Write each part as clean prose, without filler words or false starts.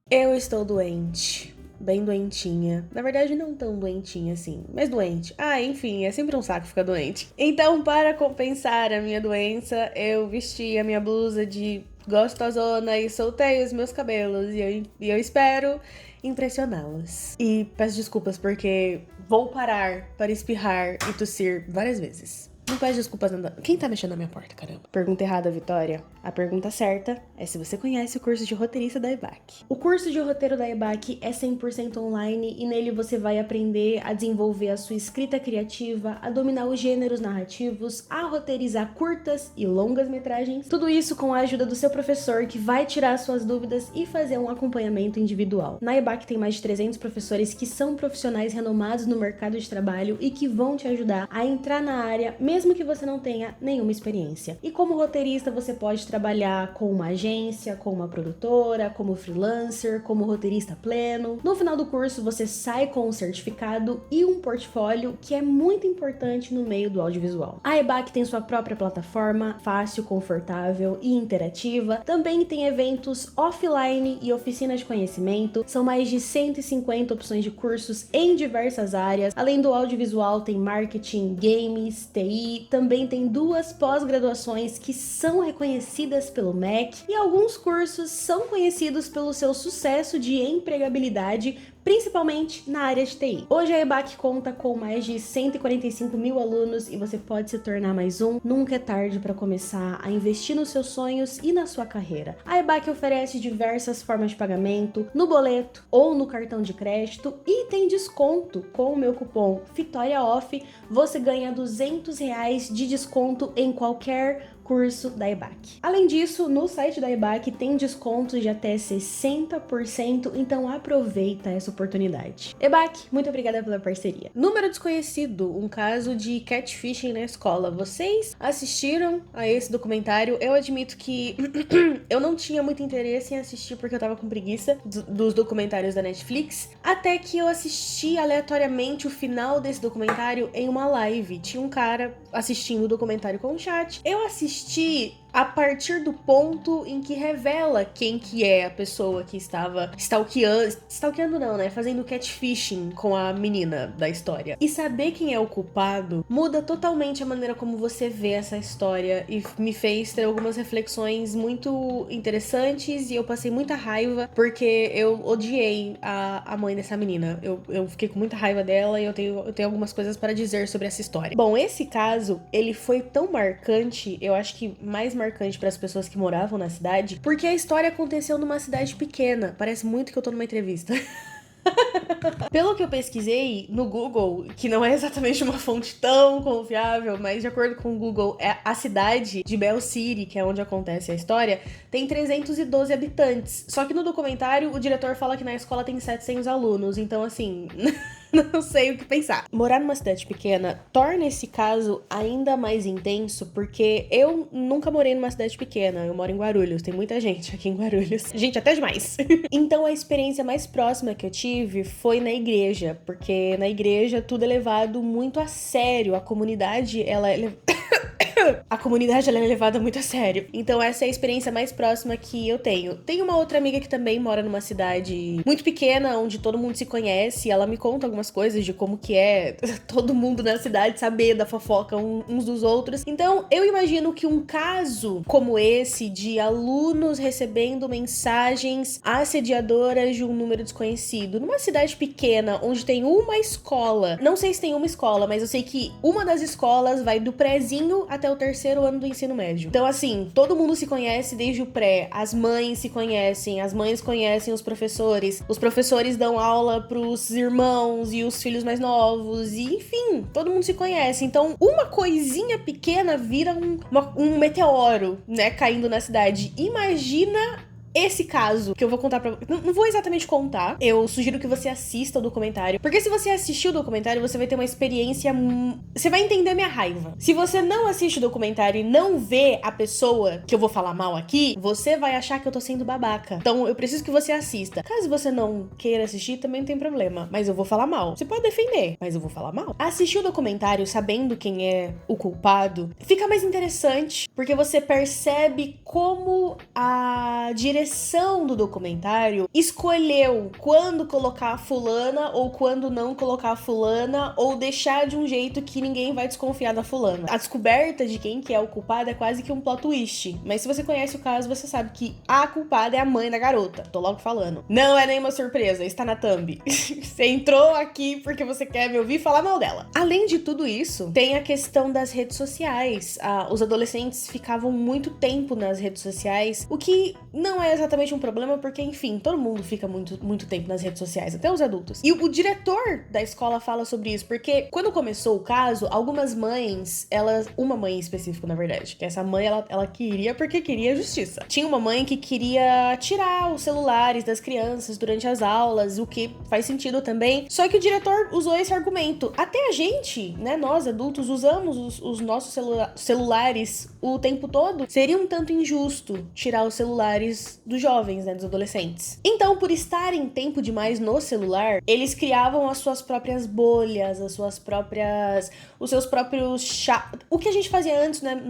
Eu estou doente. Bem doentinha. Na verdade, não tão doentinha assim, mas doente. Enfim, é sempre um saco ficar doente. Então, para compensar a minha doença, eu vesti a minha blusa de gostosona e soltei os meus cabelos. E eu espero impressioná-las. E peço desculpas porque vou parar para espirrar e tossir várias vezes. Não pede desculpas não. Quem tá mexendo na minha porta, caramba? Pergunta errada, Vitória. A pergunta certa é se você conhece o curso de roteirista da EBAC. O curso de roteiro da EBAC é 100% online e nele você vai aprender a desenvolver a sua escrita criativa, a dominar os gêneros narrativos, a roteirizar curtas e longas metragens. Tudo isso com a ajuda do seu professor que vai tirar suas dúvidas e fazer um acompanhamento individual. Na EBAC tem mais de 300 professores que são profissionais renomados no mercado de trabalho e que vão te ajudar a entrar na área, mesmo que você não tenha nenhuma experiência. E como roteirista, você pode trabalhar com uma agência, com uma produtora, como freelancer, como roteirista pleno. No final do curso, você sai com um certificado e um portfólio que é muito importante no meio do audiovisual. A EBAC tem sua própria plataforma, fácil, confortável e interativa. Também tem eventos offline e oficinas de conhecimento. São mais de 150 opções de cursos em diversas áreas. Além do audiovisual, tem marketing, games, TI. Também tem 2 pós-graduações que são reconhecidas pelo MEC e alguns cursos são conhecidos pelo seu sucesso de empregabilidade, principalmente na área de TI. Hoje a EBAC conta com mais de 145 mil alunos e você pode se tornar mais um. Nunca é tarde para começar a investir nos seus sonhos e na sua carreira. A EBAC oferece diversas formas de pagamento, no boleto ou no cartão de crédito, e tem desconto com o meu cupom VITORIAOFF. Você ganha R$200 de desconto em qualquer curso da EBAC. Além disso, no site da EBAC tem descontos de até 60%, então aproveita essa oportunidade. EBAC, muito obrigada pela parceria. Número desconhecido, um caso de catfishing na escola. Vocês assistiram a esse documentário? Eu admito que eu não tinha muito interesse em assistir porque eu tava com preguiça dos documentários da Netflix, até que eu assisti aleatoriamente o final desse documentário em uma live. Tinha um cara assistindo o documentário com o chat. Eu assisti a partir do ponto em que revela quem que é a pessoa que estava stalkeando não, né? Fazendo catfishing com a menina da história. E saber quem é o culpado muda totalmente a maneira como você vê essa história e me fez ter algumas reflexões muito interessantes, e eu passei muita raiva porque eu odiei a mãe dessa menina. Eu fiquei com muita raiva dela e eu tenho algumas coisas para dizer sobre essa história. Bom, esse caso, ele foi tão marcante, eu acho que mais marcante para as pessoas que moravam na cidade, porque a história aconteceu numa cidade pequena. Parece muito que eu tô numa entrevista. Pelo que eu pesquisei no Google, que não é exatamente uma fonte tão confiável, mas de acordo com o Google, a cidade de Bell City, que é onde acontece a história, tem 312 habitantes. Só que no documentário, o diretor fala que na escola tem 700 alunos, então assim... não sei o que pensar. Morar numa cidade pequena torna esse caso ainda mais intenso, porque eu nunca morei numa cidade pequena. Eu moro em Guarulhos, tem muita gente aqui em Guarulhos. Gente, até demais. Então a experiência mais próxima que eu tive foi na igreja, porque na igreja tudo é levado muito a sério. A comunidade, ela é levada muito a sério. Então essa é a experiência mais próxima que eu tenho. Tem uma outra amiga que também mora numa cidade muito pequena, onde todo mundo se conhece. Ela me conta algumas coisas de como que é todo mundo na cidade saber da fofoca uns dos outros. Então eu imagino que um caso como esse, de alunos recebendo mensagens assediadoras de um número desconhecido, numa cidade pequena, onde tem uma escola, não sei se tem uma escola, mas eu sei que uma das escolas vai do prézinho até o 3º ano do ensino médio. Então, assim, todo mundo se conhece desde o pré, as mães se conhecem, as mães conhecem os professores dão aula pros irmãos e os filhos mais novos, e enfim, todo mundo se conhece. Então, uma coisinha pequena vira um meteoro, né, caindo na cidade. Imagina esse caso que eu vou contar pra... Não vou exatamente contar. Eu sugiro que você assista o documentário. Porque se você assistir o documentário, você vai ter uma experiência... Você vai entender minha raiva. Se você não assiste o documentário e não vê a pessoa que eu vou falar mal aqui, você vai achar que eu tô sendo babaca. Então, eu preciso que você assista. Caso você não queira assistir, também não tem problema. Mas eu vou falar mal. Você pode defender, mas eu vou falar mal. Assistir o documentário sabendo quem é o culpado fica mais interessante, porque você percebe como a direção direção do documentário escolheu quando colocar a fulana ou quando não colocar a fulana, ou deixar de um jeito que ninguém vai desconfiar da fulana. A descoberta de quem que é o culpado é quase que um plot twist, mas se você conhece o caso, você sabe que a culpada é a mãe da garota. Tô logo falando. Não é nenhuma surpresa, está na thumb. Você entrou aqui porque você quer me ouvir falar mal dela. Além de tudo isso, tem a questão das redes sociais. Os adolescentes ficavam muito tempo nas redes sociais, o que não é exatamente um problema, porque, enfim, todo mundo fica muito tempo nas redes sociais, até os adultos. E o diretor da escola fala sobre isso, porque quando começou o caso, algumas mães, uma mãe em específico, na verdade, que essa mãe, ela queria porque queria justiça. Tinha uma mãe que queria tirar os celulares das crianças durante as aulas, o que faz sentido também. Só que o diretor usou esse argumento. Até a gente, né, nós adultos, usamos os nossos celulares o tempo todo. Seria um tanto injusto tirar os celulares dos jovens, né, dos adolescentes. Então, por estarem tempo demais no celular, eles criavam as suas próprias bolhas, os seus próprios o que a gente fazia antes, né,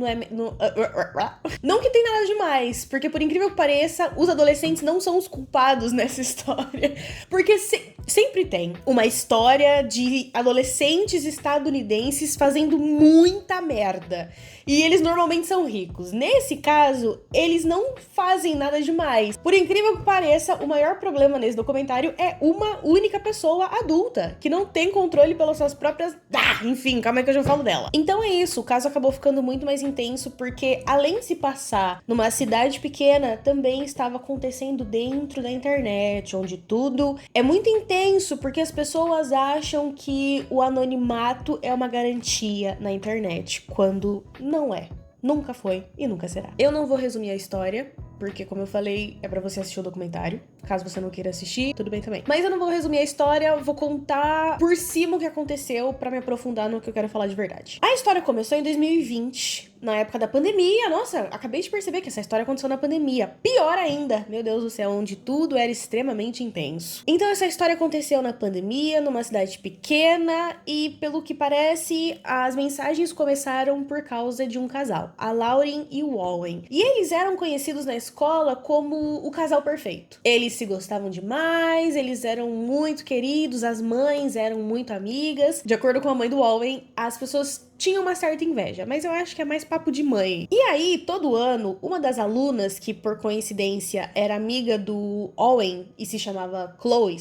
não que tem nada demais, porque por incrível que pareça, os adolescentes não são os culpados nessa história, porque sempre tem uma história de adolescentes estadunidenses fazendo muita merda. E eles normalmente são ricos. Nesse caso, eles não fazem nada demais. Por incrível que pareça, o maior problema nesse documentário é uma única pessoa adulta, que não tem controle pelas suas próprias... enfim, calma aí que eu já falo dela. Então é isso, o caso acabou ficando muito mais intenso, porque além de se passar numa cidade pequena, também estava acontecendo dentro da internet, onde tudo é muito intenso, porque as pessoas acham que o anonimato é uma garantia na internet, quando não é. Nunca foi e nunca será. Eu não vou resumir a história, porque, como eu falei, é pra você assistir o documentário. Caso você não queira assistir, tudo bem também. Mas eu não vou resumir a história, vou contar por cima o que aconteceu pra me aprofundar no que eu quero falar de verdade. A história começou em 2020, na época da pandemia. Nossa, acabei de perceber que essa história aconteceu na pandemia. Pior ainda, meu Deus do céu, onde tudo era extremamente intenso. Então essa história aconteceu na pandemia, numa cidade pequena, e pelo que parece, as mensagens começaram por causa de um casal, a Lauren e o Owen. E eles eram conhecidos na escola como o casal perfeito. Eles se gostavam demais, eles eram muito queridos, as mães eram muito amigas. De acordo com a mãe do Owen, as pessoas tinham uma certa inveja, mas eu acho que é mais papo de mãe. E aí, todo ano, uma das alunas, que por coincidência era amiga do Owen e se chama Chloe,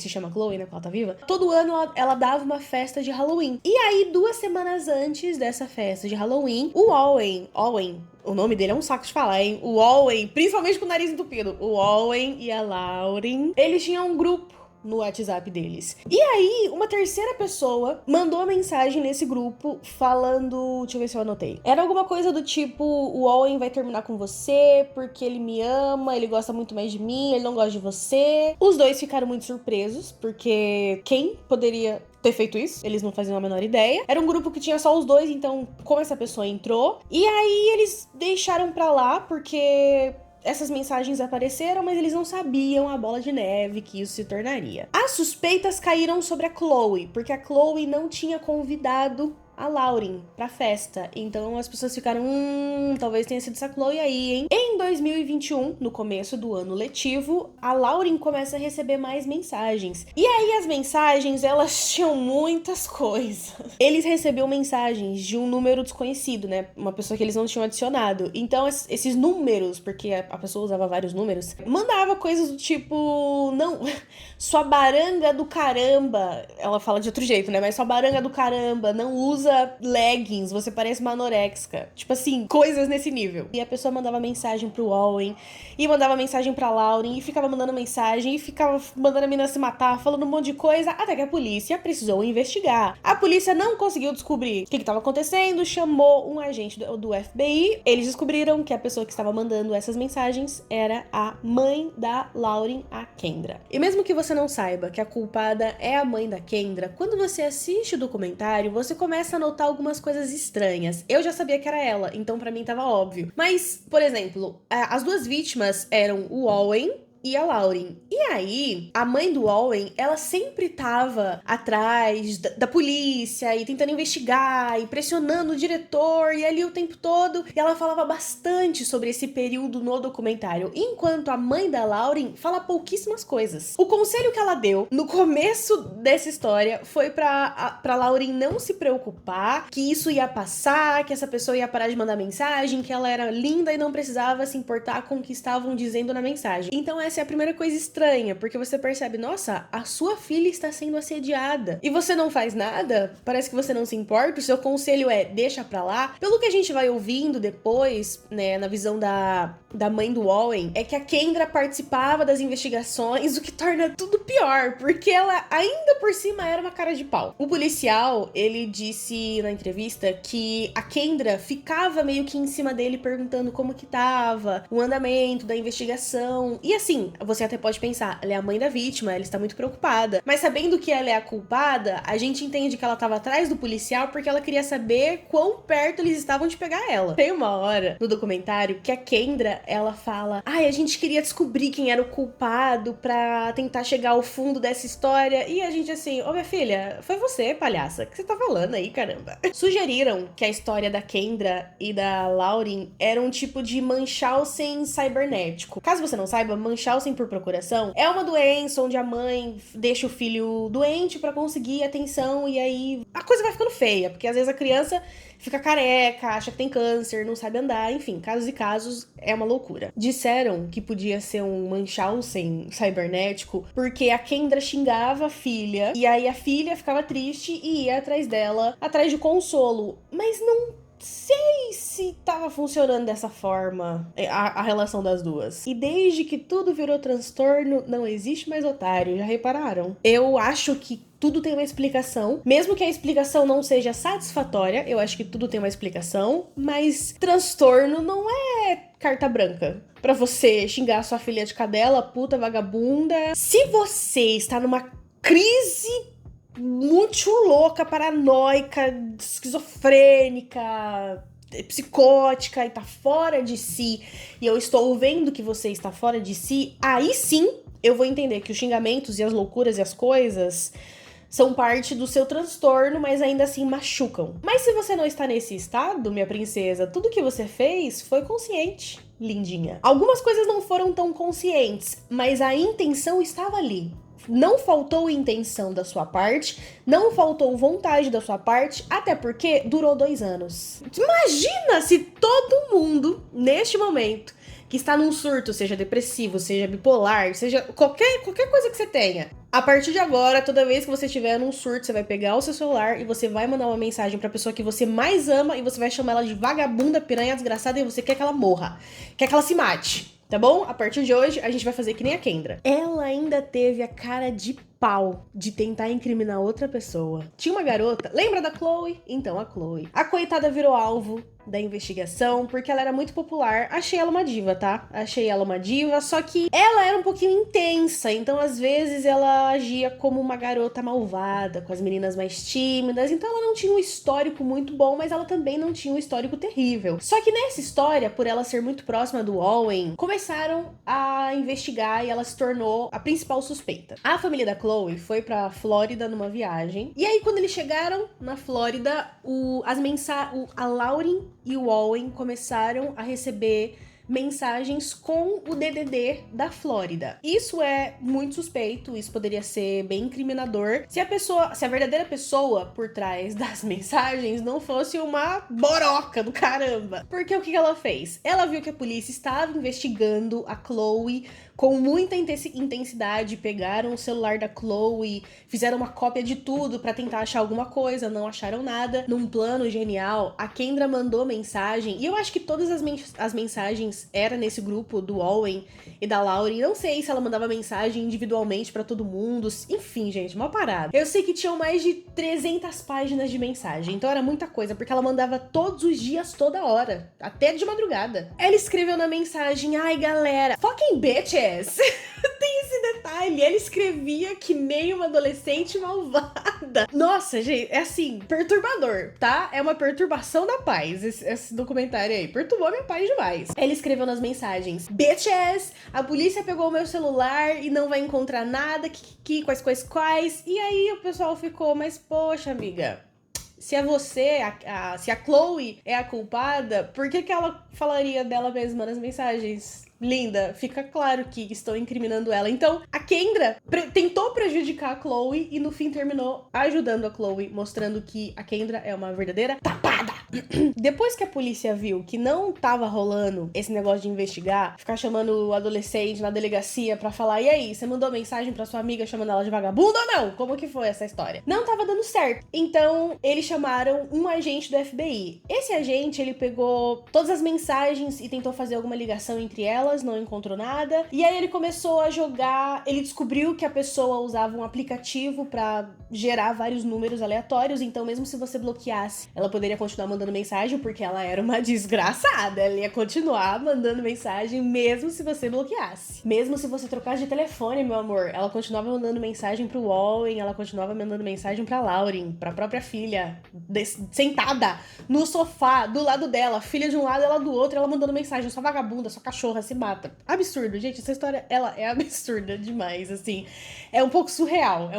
né, porque ela tá viva, todo ano ela dava uma festa de Halloween. E aí, 2 semanas antes dessa festa de Halloween, o Owen, o nome dele é um saco de falar, hein? O Owen, principalmente com o nariz entupido, o Owen e a Lauren, eles tinham um grupo no WhatsApp deles. E aí, uma terceira pessoa mandou uma mensagem nesse grupo falando... Deixa eu ver se eu anotei. Era alguma coisa do tipo: o Owen vai terminar com você porque ele me ama, ele gosta muito mais de mim, ele não gosta de você. Os dois ficaram muito surpresos, porque quem poderia ter feito isso? Eles não faziam a menor ideia. Era um grupo que tinha só os dois, então como essa pessoa entrou? E aí eles deixaram pra lá, porque... essas mensagens apareceram, mas eles não sabiam a bola de neve que isso se tornaria. As suspeitas caíram sobre a Chloe, porque a Chloe não tinha convidado a Lauren pra festa. Então as pessoas ficaram, talvez tenha sido essa Chloe aí, hein? Em 2021, no começo do ano letivo, a Lauren começa a receber mais mensagens. E aí as mensagens, elas tinham muitas coisas. Eles recebiam mensagens de um número desconhecido, né? Uma pessoa que eles não tinham adicionado. Então esses números, porque a pessoa usava vários números, mandava coisas do tipo, não, sua baranga do caramba. Ela fala de outro jeito, né? Mas sua baranga do caramba, não usa leggings, você parece uma anorexica. Tipo assim, coisas nesse nível. E a pessoa mandava mensagem pro Owen, e mandava mensagem pra Lauren, e ficava mandando mensagem, e ficava mandando a menina se matar, falando um monte de coisa, até que a polícia precisou investigar. A polícia não conseguiu descobrir o que estava acontecendo, chamou um agente do FBI. Eles descobriram que a pessoa que estava mandando essas mensagens era a mãe da Lauren, a Kendra. E mesmo que você não saiba que a culpada é a mãe da Kendra, quando você assiste o documentário, você começa a notar algumas coisas estranhas. Eu já sabia que era ela, então pra mim tava óbvio. Mas, por exemplo, as duas vítimas eram o Owen e a Lauren. E aí, a mãe do Owen, ela sempre tava atrás da polícia e tentando investigar e pressionando o diretor e ali o tempo todo. E ela falava bastante sobre esse período no documentário, enquanto a mãe da Lauren fala pouquíssimas coisas. O conselho que ela deu no começo dessa história foi pra Lauren não se preocupar, que isso ia passar, que essa pessoa ia parar de mandar mensagem, que ela era linda e não precisava se importar com o que estavam dizendo na mensagem. Então essa é a primeira coisa estranha, porque você percebe, nossa, a sua filha está sendo assediada e você não faz nada? Parece que você não se importa, o seu conselho é deixa pra lá. Pelo que a gente vai ouvindo depois, né, na visão da mãe do Owen, é que a Kendra participava das investigações, o que torna tudo pior, porque ela ainda por cima era uma cara de pau. O policial, ele disse na entrevista que a Kendra ficava meio que em cima dele perguntando como que tava, o andamento da investigação. E assim, você até pode pensar, ela é a mãe da vítima, ela está muito preocupada. Mas sabendo que ela é a culpada, a gente entende que ela estava atrás do policial porque ela queria saber quão perto eles estavam de pegar ela. Tem uma hora no documentário que a Kendra, ela fala, a gente queria descobrir quem era o culpado pra tentar chegar ao fundo dessa história. E a gente assim, minha filha, foi você, palhaça, o que você tá falando aí, caramba? Sugeriram que a história da Kendra e da Lauren era um tipo de Munchausen cibernético. Caso você não saiba, Munchausen por procuração é uma doença onde a mãe deixa o filho doente pra conseguir atenção e aí a coisa vai ficando feia, porque às vezes a criança fica careca, acha que tem câncer, não sabe andar, enfim, casos e casos, é uma loucura. Disseram que podia ser um Munchausen cibernético porque a Kendra xingava a filha e aí a filha ficava triste e ia atrás dela, atrás de consolo, mas não sei se tava funcionando dessa forma a relação das duas. E desde que tudo virou transtorno, não existe mais otário, já repararam? Eu acho que tudo tem uma explicação, mesmo que a explicação não seja satisfatória, eu acho que tudo tem uma explicação, mas transtorno não é carta branca pra você xingar sua filha de cadela, puta, vagabunda. Se você está numa crise muito louca, paranoica, esquizofrênica, psicótica e tá fora de si, e eu estou vendo que você está fora de si, aí sim eu vou entender que os xingamentos e as loucuras e as coisas são parte do seu transtorno, mas ainda assim machucam. Mas se você não está nesse estado, minha princesa, tudo que você fez foi consciente, lindinha. Algumas coisas não foram tão conscientes, mas a intenção estava ali. Não faltou intenção da sua parte, não faltou vontade da sua parte, até porque durou 2 anos. Imagina se todo mundo, neste momento, que está num surto, seja depressivo, seja bipolar, seja qualquer coisa que você tenha. A partir de agora, toda vez que você estiver num surto, você vai pegar o seu celular e você vai mandar uma mensagem pra pessoa que você mais ama e você vai chamar ela de vagabunda, piranha, desgraçada e você quer que ela morra, quer que ela se mate. Tá bom? A partir de hoje, a gente vai fazer que nem a Kendra. Ela ainda teve a cara de pau de tentar incriminar outra pessoa. Tinha uma garota, lembra da Chloe? Então, a Chloe. A coitada virou alvo da investigação porque ela era muito popular. Achei ela uma diva, tá? Achei ela uma diva, só que ela era um pouquinho intensa, então às vezes ela agia como uma garota malvada, com as meninas mais tímidas, então ela não tinha um histórico muito bom, mas ela também não tinha um histórico terrível. Só que nessa história, por ela ser muito próxima do Owen, começaram a investigar e ela se tornou a principal suspeita. A família da Chloe foi pra Flórida numa viagem, e aí quando eles chegaram na Flórida, a Lauren e o Owen começaram a receber mensagens com o DDD da Flórida. Isso é muito suspeito, isso poderia ser bem incriminador se a verdadeira pessoa por trás das mensagens não fosse uma boroca do caramba. Porque o que ela fez? Ela viu que a polícia estava investigando a Chloe com muita intensidade, pegaram o celular da Chloe, fizeram uma cópia de tudo pra tentar achar alguma coisa, não acharam nada. Num plano genial, a Kendra mandou mensagem, e eu acho que todas as mensagens eram nesse grupo do Owen e da Lauren. Não sei se ela mandava mensagem individualmente pra todo mundo, enfim, gente, uma parada. Eu sei que tinham mais de 300 páginas de mensagem, então era muita coisa, porque ela mandava todos os dias, toda hora, até de madrugada. Ela escreveu na mensagem, ai galera, fucking bitches, tem esse detalhe. detalhe, ele escrevia que nem uma adolescente malvada. Nossa, gente, é assim, perturbador, tá? É uma perturbação da paz, esse documentário aí. Perturbou minha paz demais. Ele escreveu nas mensagens: Bitches, a polícia pegou o meu celular e não vai encontrar nada, quais. E aí o pessoal ficou, mas poxa, amiga, se é você, se a Chloe é a culpada, por que ela falaria dela mesma nas mensagens? Linda, fica claro que estão incriminando ela. Então, a Kendra tentou prejudicar a Chloe e no fim terminou ajudando a Chloe, mostrando que a Kendra é uma verdadeira tapada. Depois que a polícia viu que não tava rolando esse negócio de investigar, ficar chamando o adolescente na delegacia pra falar: e aí, você mandou mensagem pra sua amiga chamando ela de vagabunda ou não? Como que foi essa história? Não tava dando certo. Então, eles chamaram um agente do FBI. Esse agente, ele pegou todas as mensagens e tentou fazer alguma ligação entre elas, não encontrou nada. E aí ele começou a jogar, ele descobriu que a pessoa usava um aplicativo pra gerar vários números aleatórios, então mesmo se você bloqueasse, ela poderia continuar mandando mensagem, porque ela era uma desgraçada. Ela ia continuar mandando mensagem mesmo se você bloqueasse. Mesmo se você trocasse de telefone, meu amor, ela continuava mandando mensagem pro Owen, ela continuava mandando mensagem pra Lauren, pra própria filha, sentada no sofá, do lado dela, filha de um lado, ela do outro, ela mandando mensagem: sua vagabunda, sua cachorra, se mata. Absurdo, gente, essa história, ela é absurda demais, assim. É um pouco surreal.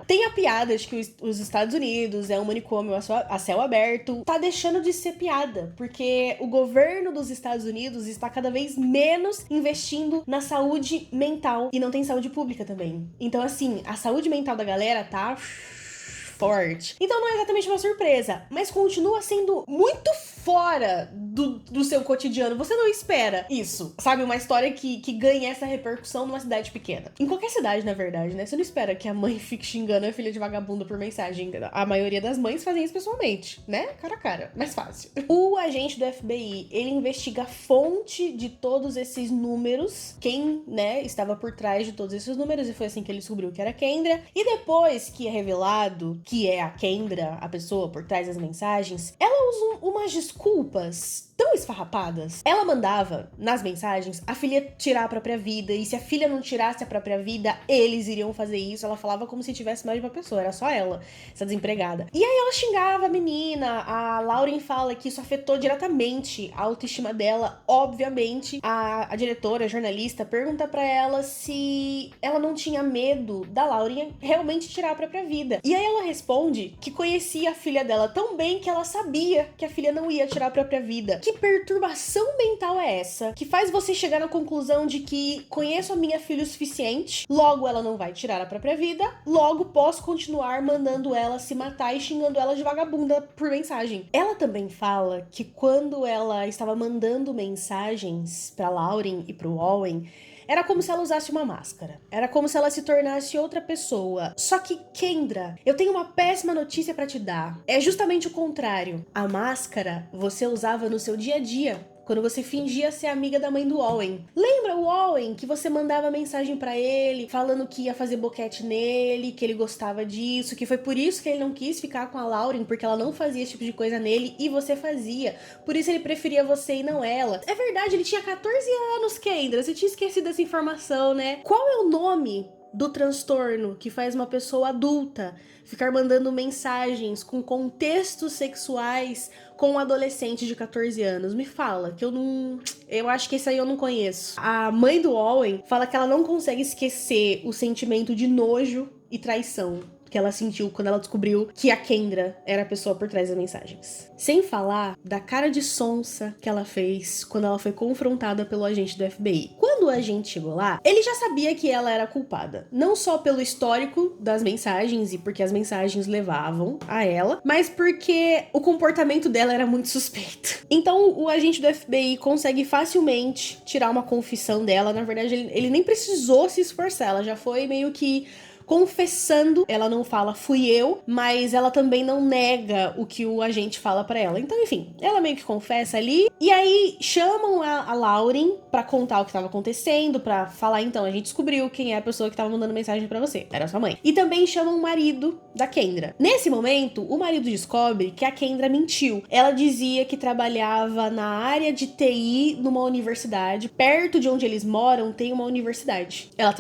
Tem a piada de que os Estados Unidos é um manicômio a céu aberto. Tá deixando de ser piada, porque o governo dos Estados Unidos está cada vez menos investindo na saúde mental e não tem saúde pública também. Então, assim, a saúde mental da galera tá forte. Então não é exatamente uma surpresa, mas continua sendo muito fora do seu cotidiano. Você não espera isso, sabe? Uma história que ganha essa repercussão numa cidade pequena. Em qualquer cidade, na verdade, né? Você não espera que a mãe fique xingando a filha de vagabundo por mensagem. A maioria das mães fazem isso pessoalmente, né? Cara a cara. Mais fácil. O agente do FBI, ele investiga a fonte de todos esses números, quem, né, estava por trás de todos esses números, e foi assim que ele descobriu que era a Kendra. E depois que é revelado que é a Kendra, a pessoa por trás das mensagens, ela usa umas desculpas tão esfarrapadas. Ela mandava, nas mensagens, a filha tirar a própria vida, e se a filha não tirasse a própria vida, eles iriam fazer isso. Ela falava como se tivesse mais de uma pessoa, era só ela, essa desempregada. E aí ela xingava a menina, a Lauren fala que isso afetou diretamente a autoestima dela. Obviamente, a diretora, a jornalista, pergunta pra ela se ela não tinha medo da Lauren realmente tirar a própria vida. E aí ela responde que conhecia a filha dela tão bem que ela sabia que a filha não ia tirar a própria vida. Que perturbação mental é essa que faz você chegar na conclusão de que conheço a minha filha o suficiente, logo ela não vai tirar a própria vida, logo posso continuar mandando ela se matar e xingando ela de vagabunda por mensagem. Ela também fala que quando ela estava mandando mensagens pra Lauren e pro Owen, era como se ela usasse uma máscara. Era como se ela se tornasse outra pessoa. Só que, Kendra, eu tenho uma péssima notícia pra te dar. É justamente o contrário. A máscara você usava no seu dia a dia, quando você fingia ser amiga da mãe do Owen. Lembra o Owen, que você mandava mensagem pra ele, falando que ia fazer boquete nele, que ele gostava disso, que foi por isso que ele não quis ficar com a Lauren, porque ela não fazia esse tipo de coisa nele, e você fazia. Por isso ele preferia você e não ela. É verdade, ele tinha 14 anos, Kendra. Você tinha esquecido dessa informação, né? Qual é o nome do transtorno que faz uma pessoa adulta ficar mandando mensagens com contextos sexuais com um adolescente de 14 anos? Me fala, que eu acho que esse aí eu não conheço. A mãe do Owen fala que ela não consegue esquecer o sentimento de nojo e traição que ela sentiu quando ela descobriu que a Kendra era a pessoa por trás das mensagens. Sem falar da cara de sonsa que ela fez quando ela foi confrontada pelo agente do FBI. Quando o agente chegou lá, ele já sabia que ela era culpada. Não só pelo histórico das mensagens e porque as mensagens levavam a ela, mas porque o comportamento dela era muito suspeito. Então o agente do FBI consegue facilmente tirar uma confissão dela. Na verdade, ele nem precisou se esforçar, ela já foi meio que confessando. Ela não fala fui eu, mas ela também não nega o que o agente fala pra ela. Então, enfim, ela meio que confessa ali. E aí chamam a Lauren pra contar o que tava acontecendo. descendo pra falar, então, a gente descobriu quem é a pessoa que tava mandando mensagem pra você. Era sua mãe. E também chamam o marido da Kendra. Nesse momento, o marido descobre que a Kendra mentiu. Ela dizia que trabalhava na área de TI numa universidade. Perto de onde eles moram tem uma universidade. Ela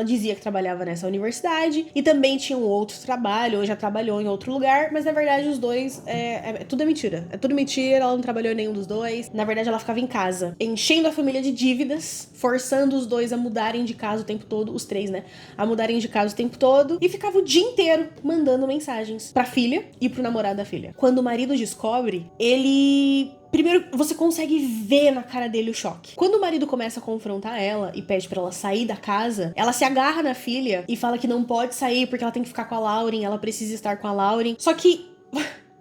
dizia que trabalhava nessa universidade e também tinha um outro trabalho, ou já trabalhou em outro lugar, mas na verdade os dois, tudo é mentira. É tudo mentira, ela não trabalhou em nenhum dos dois. Na verdade ela ficava em casa, enchendo a família de dívidas, forçando os dois a mudarem de casa o tempo todo, os três, né? A mudarem de casa o tempo todo, e ficava o dia inteiro mandando mensagens pra filha e pro namorado da filha. Quando o marido descobre, ele... Primeiro, você consegue ver na cara dele o choque. Quando o marido começa a confrontar ela e pede pra ela sair da casa, ela se agarra na filha e fala que não pode sair porque ela tem que ficar com a Lauren, ela precisa estar com a Lauren. Só que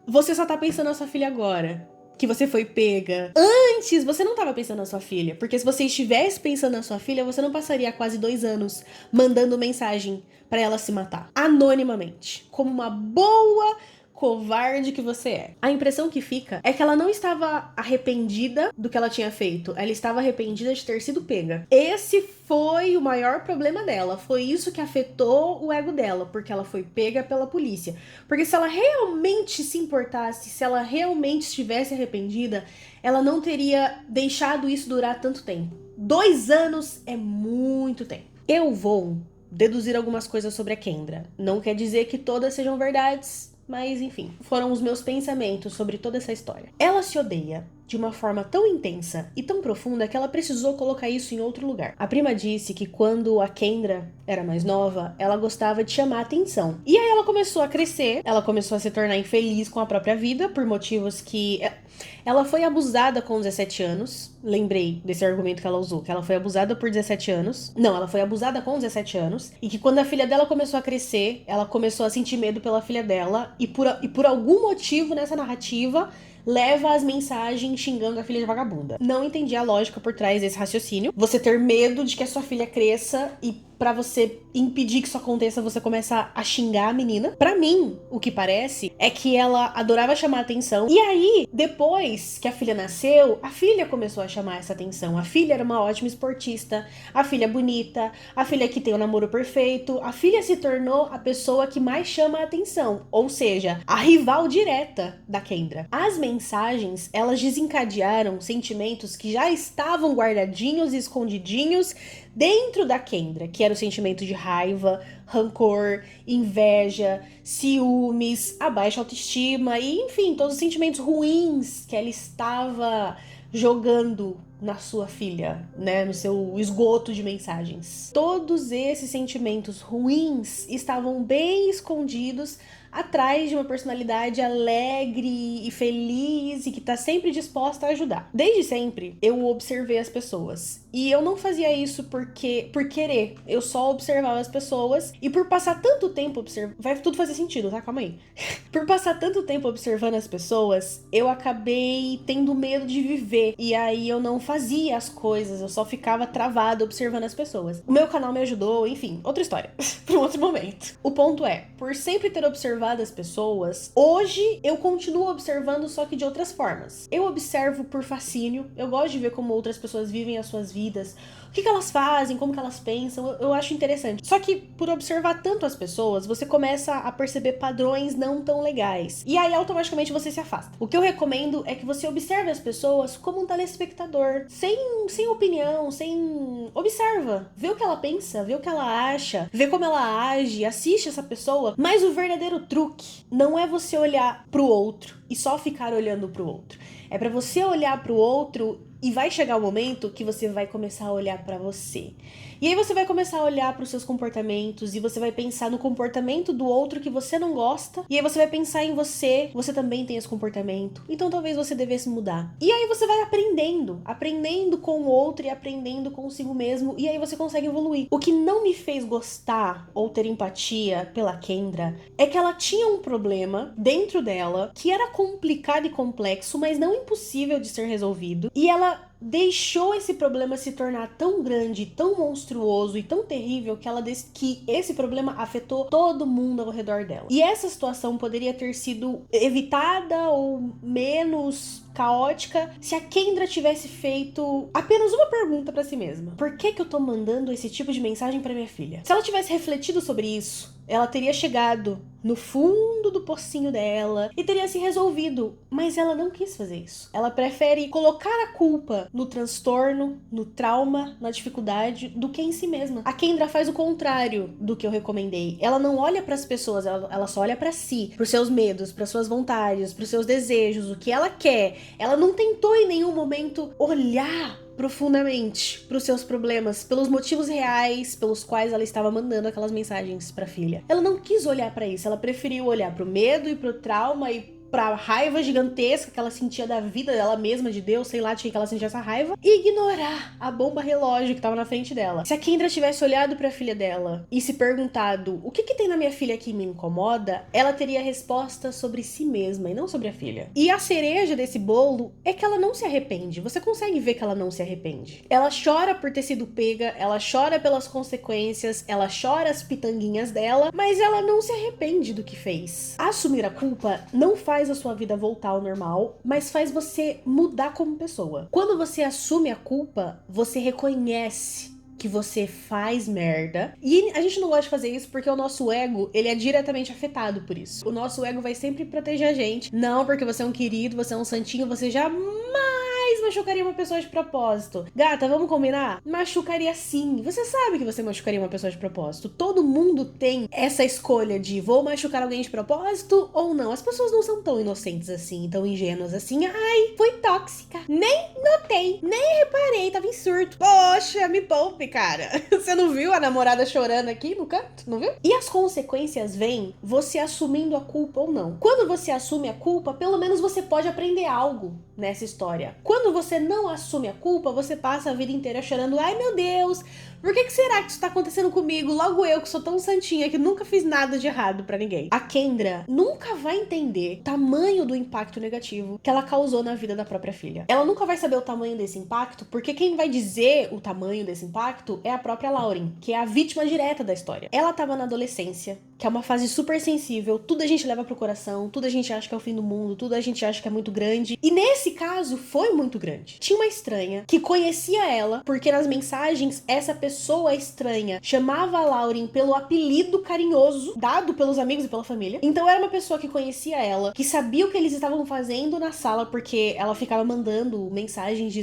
você só tá pensando na sua filha agora. Que você foi pega. Antes, você não tava pensando na sua filha. Porque se você estivesse pensando na sua filha, você não passaria quase 2 anos mandando mensagem pra ela se matar. Anonimamente. Como uma boa covarde que você é. A impressão que fica é que ela não estava arrependida do que ela tinha feito. Ela estava arrependida de ter sido pega. Esse foi o maior problema dela. Foi isso que afetou o ego dela, porque ela foi pega pela polícia. Porque se ela realmente se importasse, se ela realmente estivesse arrependida, ela não teria deixado isso durar tanto tempo. 2 anos é muito tempo. Eu vou deduzir algumas coisas sobre a Kendra. Não quer dizer que todas sejam verdades, mas enfim, foram os meus pensamentos sobre toda essa história. Ela se odeia de uma forma tão intensa e tão profunda que ela precisou colocar isso em outro lugar. A prima disse que quando a Kendra era mais nova, ela gostava de chamar atenção. E aí ela começou a crescer, ela começou a se tornar infeliz com a própria vida, por motivos que... Ela foi abusada com 17 anos. Lembrei desse argumento que ela usou, que ela foi abusada por 17 anos. Não, ela foi abusada com 17 anos. E que quando a filha dela começou a crescer, ela começou a sentir medo pela filha dela. E por algum motivo nessa narrativa, leva as mensagens xingando a filha de vagabunda. Não entendi a lógica por trás desse raciocínio. Você ter medo de que a sua filha cresça e pra você impedir que isso aconteça, você começa a xingar a menina. Pra mim, o que parece é que ela adorava chamar atenção. E aí, depois que a filha nasceu, a filha começou a chamar essa atenção. A filha era uma ótima esportista, a filha bonita, a filha que tem o namoro perfeito. A filha se tornou a pessoa que mais chama a atenção. Ou seja, a rival direta da Kendra. As mensagens, elas desencadearam sentimentos que já estavam guardadinhos e escondidinhos dentro da Kendra, que era o sentimento de raiva, rancor, inveja, ciúmes, a baixa autoestima e, enfim, todos os sentimentos ruins que ela estava jogando na sua filha, né, no seu esgoto de mensagens. Todos esses sentimentos ruins estavam bem escondidos atrás de uma personalidade alegre e feliz e que tá sempre disposta a ajudar. Desde sempre, eu observei as pessoas. E eu não fazia isso por querer. Eu só observava as pessoas e por passar tanto tempo observando... Vai tudo fazer sentido, tá? Calma aí. Por passar tanto tempo observando as pessoas, eu acabei tendo medo de viver. E aí eu não fazia as coisas, eu só ficava travada observando as pessoas. O meu canal me ajudou, enfim, outra história. Para um outro momento. O ponto é, por sempre ter observado as pessoas, hoje eu continuo observando, só que de outras formas. Eu observo por fascínio, eu gosto de ver como outras pessoas vivem as suas vidas, o que elas fazem, como que elas pensam, eu acho interessante. Só que por observar tanto as pessoas, você começa a perceber padrões não tão legais. E aí automaticamente você se afasta. O que eu recomendo é que você observe as pessoas como um telespectador, sem opinião, sem... Observa, vê o que ela pensa, vê o que ela acha, vê como ela age, assiste essa pessoa. Mas o verdadeiro truque não é você olhar pro outro e só ficar olhando pro outro. É pra você olhar pro outro e vai chegar o momento que você vai começar a olhar pra você. E aí você vai começar a olhar pros seus comportamentos e você vai pensar no comportamento do outro que você não gosta. E aí você vai pensar em você também tem esse comportamento. Então talvez você devesse mudar. E aí você vai aprendendo com o outro e aprendendo consigo mesmo. E aí você consegue evoluir. O que não me fez gostar ou ter empatia pela Kendra é que ela tinha um problema dentro dela que era complicado e complexo, mas não impossível de ser resolvido. E ela deixou esse problema se tornar tão grande, tão monstruoso e tão terrível que esse problema afetou todo mundo ao redor dela. E essa situação poderia ter sido evitada ou menos caótica se a Kendra tivesse feito apenas uma pergunta pra si mesma: por que eu tô mandando esse tipo de mensagem pra minha filha? Se ela tivesse refletido sobre isso, ela teria chegado no fundo do pocinho dela e teria se resolvido, mas ela não quis fazer isso. Ela prefere colocar a culpa no transtorno, no trauma, na dificuldade, do que em si mesma. A Kendra faz o contrário do que eu recomendei. Ela não olha pras pessoas, ela só olha pra si, pros seus medos, pras suas vontades, pros seus desejos, o que ela quer. Ela não tentou em nenhum momento olhar profundamente para os seus problemas, pelos motivos reais pelos quais ela estava mandando aquelas mensagens para a filha. Ela não quis olhar para isso, ela preferiu olhar para o medo e para o trauma e pra raiva gigantesca que ela sentia da vida dela mesma, de Deus, sei lá de que ela sentia essa raiva, e ignorar a bomba relógio que tava na frente dela. Se a Kendra tivesse olhado pra filha dela e se perguntado o que tem na minha filha que me incomoda, ela teria resposta sobre si mesma e não sobre a filha. E a cereja desse bolo é que ela não se arrepende. Você consegue ver que ela não se arrepende. Ela chora por ter sido pega, ela chora pelas consequências, ela chora as pitanguinhas dela, mas ela não se arrepende do que fez. Assumir a culpa não faz a sua vida voltar ao normal, mas faz você mudar como pessoa. Quando você assume a culpa, você reconhece que você faz merda. E a gente não gosta de fazer isso porque o nosso ego, ele é diretamente afetado por isso. O nosso ego vai sempre proteger a gente. Não porque você é um querido, você é um santinho, você jamais machucaria uma pessoa de propósito. Gata, vamos combinar? Machucaria sim. Você sabe que você machucaria uma pessoa de propósito. Todo mundo tem essa escolha de vou machucar alguém de propósito ou não. As pessoas não são tão inocentes assim, tão ingênuas assim. Ai, foi tóxica. Nem notei, nem reparei, tava em surto. Poxa, me poupe, cara. Você não viu a namorada chorando aqui no canto? Não viu? E as consequências vêm você assumindo a culpa ou não. Quando você assume a culpa, pelo menos você pode aprender algo nessa história. Quando você não assume a culpa, você passa a vida inteira chorando. Ai, meu Deus, por que será que isso tá acontecendo comigo? Logo eu, que sou tão santinha, que nunca fiz nada de errado pra ninguém. A Kendra nunca vai entender o tamanho do impacto negativo que ela causou na vida da própria filha. Ela nunca vai saber o tamanho desse impacto, porque quem vai dizer o tamanho desse impacto é a própria Lauren, que é a vítima direta da história. Ela tava na adolescência, que é uma fase super sensível, tudo a gente leva pro coração, tudo a gente acha que é o fim do mundo, tudo a gente acha que é muito grande. E nesse caso, foi muito grande. Tinha uma estranha que conhecia ela, porque nas mensagens, essa pessoa estranha chamava a Lauren pelo apelido carinhoso dado pelos amigos e pela família. Então era uma pessoa que conhecia ela, que sabia o que eles estavam fazendo na sala, porque ela ficava mandando mensagens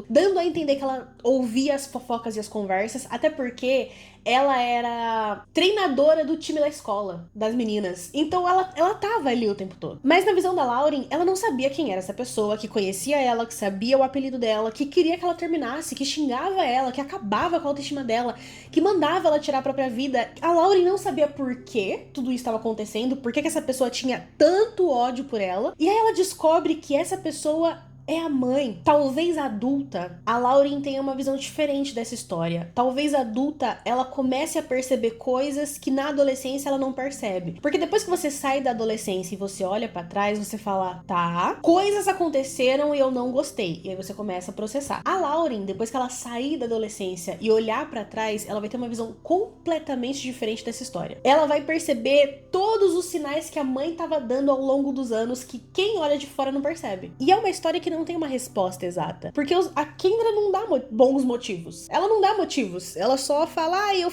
dando a entender que ela ouvia as fofocas e as conversas, até porque ela era treinadora do time da escola, das meninas. Então ela tava ali o tempo todo. Mas na visão da Lauren, ela não sabia quem era essa pessoa, que conhecia ela, que sabia o apelido dela, que queria que ela terminasse, que xingava ela, que acabava com a autoestima dela, que mandava ela tirar a própria vida. A Lauren não sabia por que tudo isso estava acontecendo, por que essa pessoa tinha tanto ódio por ela. E aí ela descobre que essa pessoa é a mãe. Talvez adulta, a Lauren tenha uma visão diferente dessa história. Talvez adulta, ela comece a perceber coisas que na adolescência ela não percebe. Porque depois que você sai da adolescência e você olha pra trás, você fala, tá, coisas aconteceram e eu não gostei. E aí você começa a processar. A Lauren, depois que ela sair da adolescência e olhar pra trás, ela vai ter uma visão completamente diferente dessa história. Ela vai perceber todos os sinais que a mãe tava dando ao longo dos anos que quem olha de fora não percebe. E é uma história que não tem uma resposta exata. Porque a Kendra não dá bons motivos. Ela não dá motivos. Ela só fala, eu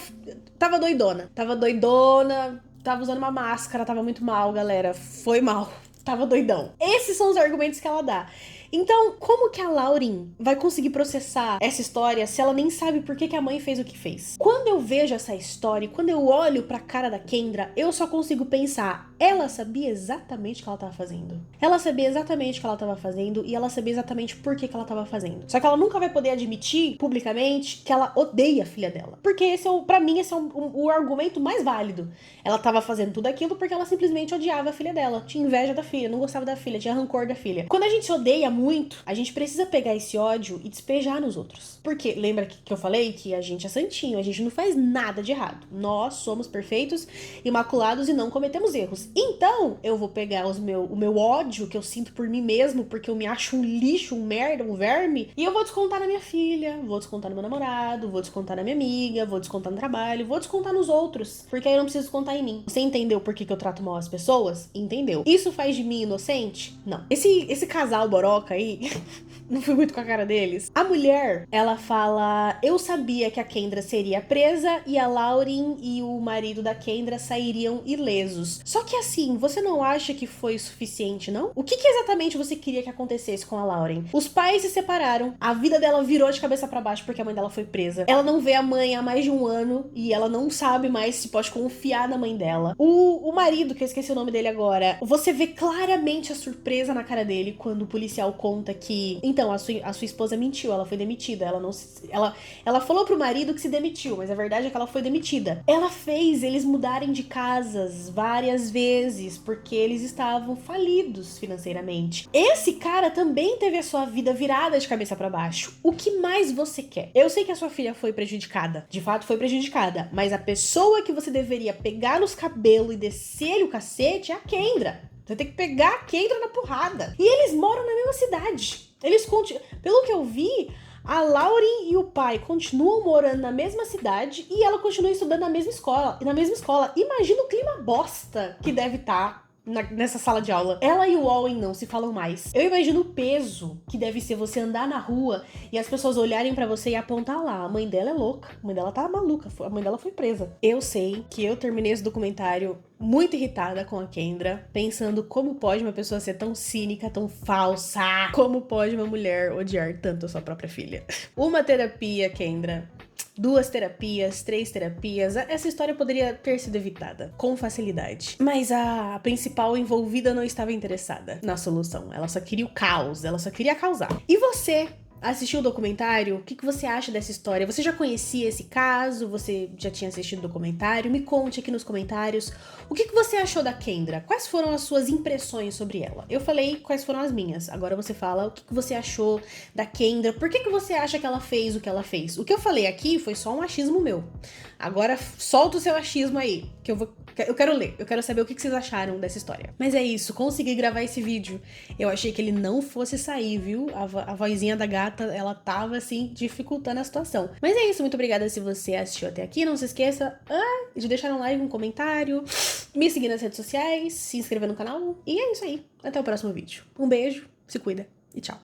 tava doidona. Tava usando uma máscara, tava muito mal, galera. Foi mal. Tava doidão. Esses são os argumentos que ela dá. Então, como que a Lauren vai conseguir processar essa história se ela nem sabe por que a mãe fez o que fez? Quando eu vejo essa história, quando eu olho pra cara da Kendra, eu só consigo pensar, ela sabia exatamente o que ela tava fazendo. Ela sabia exatamente o que ela tava fazendo e ela sabia exatamente por que ela tava fazendo. Só que ela nunca vai poder admitir publicamente que ela odeia a filha dela. Porque pra mim, esse é o argumento mais válido. Ela tava fazendo tudo aquilo porque ela simplesmente odiava a filha dela. Tinha inveja da filha, não gostava da filha, tinha rancor da filha. Quando a gente se odeia muito, a gente precisa pegar esse ódio e despejar nos outros. Porque, lembra que eu falei que a gente é santinho, a gente não faz nada de errado. Nós somos perfeitos, imaculados e não cometemos erros. Então, eu vou pegar o meu ódio que eu sinto por mim mesmo, porque eu me acho um lixo, um merda, um verme, e eu vou descontar na minha filha, vou descontar no meu namorado, vou descontar na minha amiga, vou descontar no trabalho, vou descontar nos outros, porque aí eu não preciso descontar em mim. Você entendeu por que eu trato mal as pessoas? Entendeu? Isso faz de mim inocente? Não. Esse casal boroca aí, não fui muito com a cara deles. A mulher, ela fala: eu sabia que a Kendra seria presa e a Lauren e o marido da Kendra sairiam ilesos. Só que assim, você não acha que foi o suficiente, não? O que exatamente você queria que acontecesse com a Lauren? Os pais se separaram, a vida dela virou de cabeça pra baixo porque a mãe dela foi presa. Ela não vê a mãe há mais de um ano e ela não sabe mais se pode confiar na mãe dela. O marido, que eu esqueci o nome dele agora, você vê claramente a surpresa na cara dele quando o policial conta que, então, a sua esposa mentiu, ela foi demitida, ela falou pro marido que se demitiu, mas a verdade é que ela foi demitida. Ela fez eles mudarem de casas várias vezes porque eles estavam falidos financeiramente. Esse cara também teve a sua vida virada de cabeça pra baixo. O que mais você quer? Eu sei que a sua filha foi prejudicada, de fato foi prejudicada, mas a pessoa que você deveria pegar nos cabelos e descer o cacete é a Kendra. Você tem que pegar a Kendra na porrada. E eles moram na mesma cidade. Pelo que eu vi, a Lauren e o pai continuam morando na mesma cidade e ela continua estudando na mesma escola. Imagina o clima bosta que deve estar nessa sala de aula. Ela e o Owen não se falam mais. Eu imagino o peso que deve ser você andar na rua e as pessoas olharem pra você e apontar lá: a mãe dela é louca, a mãe dela tá maluca, a mãe dela foi presa. Eu sei que eu terminei esse documentário muito irritada com a Kendra, pensando como pode uma pessoa ser tão cínica, tão falsa, como pode uma mulher odiar tanto a sua própria filha. Uma terapia, Kendra. 2 terapias, 3 terapias, essa história poderia ter sido evitada com facilidade. Mas a principal envolvida não estava interessada na solução. Ela só queria o caos, ela só queria causar. E você assistiu o documentário? O que você acha dessa história? Você já conhecia esse caso? Você já tinha assistido o documentário? Me conte aqui nos comentários. O que você achou da Kendra? Quais foram as suas impressões sobre ela? Eu falei quais foram as minhas. Agora você fala o que você achou da Kendra. Por que você acha que ela fez o que ela fez? O que eu falei aqui foi só um achismo meu. Agora solta o seu achismo aí, que eu quero ler. Eu quero saber o que vocês acharam dessa história. Mas é isso, consegui gravar esse vídeo. Eu achei que ele não fosse sair, viu? A vozinha da gata, ela tava, assim, dificultando a situação. Mas é isso, muito obrigada se você assistiu até aqui. Não se esqueça de deixar um like, um comentário, me seguir nas redes sociais, se inscrever no canal. E é isso aí. Até o próximo vídeo. Um beijo, se cuida e tchau.